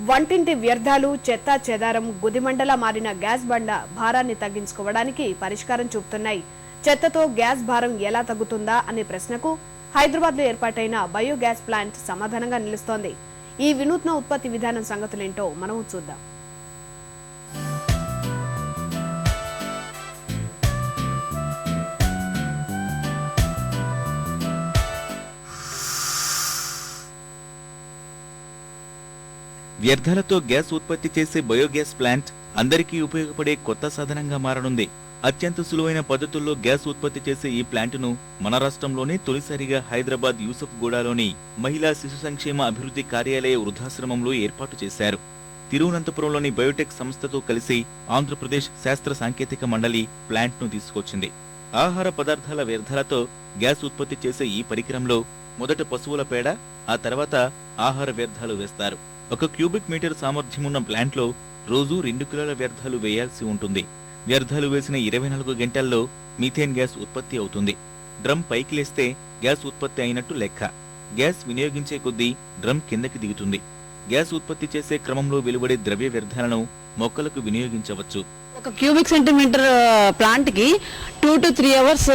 వంటింటి వ్యర్థాలు, చెత్త చెదారం గుదిమండలా మారిన గ్యాస్ బండ భారాన్ని తగ్గించుకోవడానికి పరిష్కారం చూపుతున్నాయి. చెత్తతో గ్యాస్ భారం ఎలా తగ్గుతుందా అనే ప్రశ్నకు హైదరాబాద్లో ఏర్పాటైన బయోగ్యాస్ ప్లాంట్ సమాధానంగా నిలుస్తోంది. ఈ వినూత్న ఉత్పత్తి విధానం సంగతులేంటో మనం చూద్దాం. వ్యర్థాలతో గ్యాస్ ఉత్పత్తి చేసే బయోగ్యాస్ ప్లాంట్ అందరికీ ఉపయోగపడే కొత్త సాధనంగా మారనుంది. అత్యంత సులువైన పద్ధతుల్లో గ్యాస్ ఉత్పత్తి చేసే ఈ ప్లాంటును మన రాష్ట్రంలోనే తొలిసారిగా హైదరాబాద్ యూసఫ్ గూడలోని మహిళా శిశు సంక్షేమ అభివృద్ధి కార్యాలయ వృద్ధాశ్రమంలో ఏర్పాటు చేశారు. తిరువనంతపురంలోని బయోటెక్ సంస్థతో కలిసి ఆంధ్రప్రదేశ్ శాస్త్ర సాంకేతిక మండలి ప్లాంట్ను తీసుకొచ్చింది. ఆహార పదార్థాల వ్యర్థాలతో గ్యాస్ ఉత్పత్తి చేసే ఈ పరికరంలో మొదట పశువుల పేడ, ఆ తర్వాత ఆహార వ్యర్థాలు వేస్తారు. 1 క్యూబిక్ మీటర్ సామర్థ్యమున్న ప్లాంట్లో రోజు 2 కిలోల వ్యర్థాలు వేయాల్సి ఉంటుంది. వ్యర్థాలు వేసిన 24 గంటల్లో మీథేన్ గ్యాస్ ఉత్పత్తి అవుతుంది. డ్రమ్ పైకి లేస్తే గ్యాస్ ఉత్పత్తి అయినట్టు లెక్క. గ్యాస్ వినియోగించే కొద్దీ డ్రమ్ కిందకి దిగుతుంది. గ్యాస్ ఉత్పత్తి చేసే క్రమంలో వెలువడే ద్రవ్య వ్యర్థాలను మొక్కలకు వినియోగించవచ్చు. 1 క్యూబిక్ సెంటీమీటర్ ప్లాంట్ కి 2 to 3 అవర్స్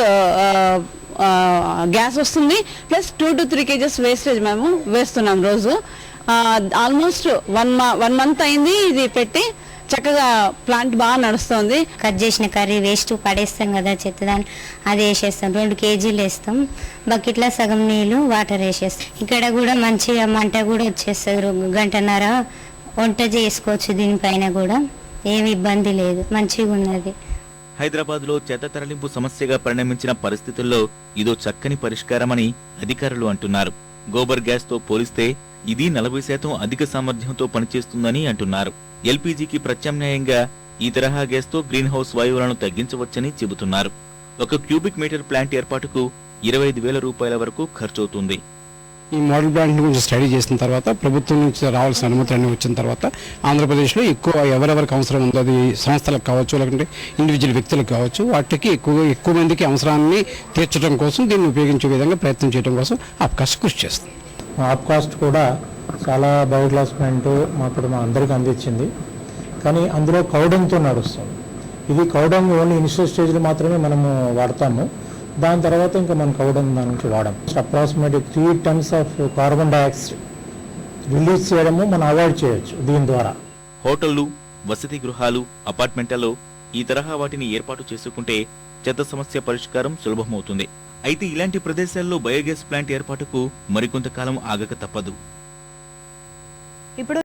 గ్యాస్ వస్తుంది. ప్లస్ 2 to 3 కేజెస్ వేస్టేజ్ మేము వేస్తున్నాం రోజు. ఆల్మోస్ట్ 1 మంత్ అయింది ఇది పెట్టి. చక్కగా ప్లాంట్ బాగా నడుస్తుంది. కట్ చేసిన కర్రీ వేస్ట్ పడేస్తాం కదా, చెత్తదాన్ని అది వేసేస్తాం. 2 కేజీలు వేస్తాం. బకెట్లో సగం నీళ్ళు, వాటర్ వేసేస్తాం. ఇక్కడ కూడా మంచిగా మంట కూడా వచ్చేస్తుంది. 1 గంటన్నర వంట చేసుకోవచ్చు. దీనిపైన కూడా ఏమి ఇబ్బంది లేదు, మంచిగా ఉన్నది. హైదరాబాద్ లో చెత్త తరలింపు సమస్యగా పరిణమించిన పరిస్థితుల్లో ఇదో చక్కని పరిష్కారమని అధికారులు అంటున్నారు. గోబర్ గ్యాస్ తో పోలిస్తే ఇది 40% అధిక సామర్థ్యంతో పనిచేస్తుందని అంటున్నారు. ఎల్పీజీకి ప్రత్యామ్నాయంగా ఈ తరహా గ్యాస్ తో గ్రీన్ హౌస్ వాయువులను తగ్గించవచ్చని చెబుతున్నారు. 1 క్యూబిక్ మీటర్ ప్లాంట్ ఏర్పాటుకు 25,000 రూపాయల వరకు ఖర్చవుతుంది. ఈ మోడల్ ప్లాంట్ గురించి స్టడీ చేసిన తర్వాత, ప్రభుత్వం నుంచి రావాల్సిన అనుమతి అన్ని వచ్చిన తర్వాత ఆంధ్రప్రదేశ్లో ఎక్కువ ఎవరెవరికి అవసరం ఉందో, అది సంస్థలకు కావచ్చు, లేకుంటే ఇండివిజువల్ వ్యక్తులకు కావచ్చు, వాటికి ఎక్కువ మందికి అవసరాన్ని తీర్చడం కోసం దీన్ని ఉపయోగించే విధంగా ప్రయత్నం చేయడం కోసం ఆప్కాస్ట్ కృషి చేస్తుంది. ఆప్కాస్ట్ కూడా చాలా బయోగ్యాస్ ప్లాంట్ మాకు మా అందరికీ అందించింది. కానీ అందులో కౌడంతో నడుస్తుంది. ఇది కౌడం ఓన్లీ ఇనిషియల్ స్టేజ్లో మాత్రమే మనము వాడతాము. దాని తర్వాత ఇంకా మనం కౌడం దాని నుంచి వాడము. Approximately 3 tons of carbon dioxide release చేయడము మనం అవాయిడ్ చేయొచ్చు దీని ద్వారా. హోటళ్లు, వసతి గృహాలు, అపార్ట్మెంట్లలో ఈ తరహా వాటిని ఏర్పాటు చేసుకుంటే చెత్త సమస్య పరిష్కారం సులభమవుతుంది. అయితే ఇలాంటి ప్రదేశాల్లో బయోగ్యాస్ ప్లాంట్ ఏర్పాటుకు మరికొంతకాలం ఆగక తప్పదు. ఇప్పుడు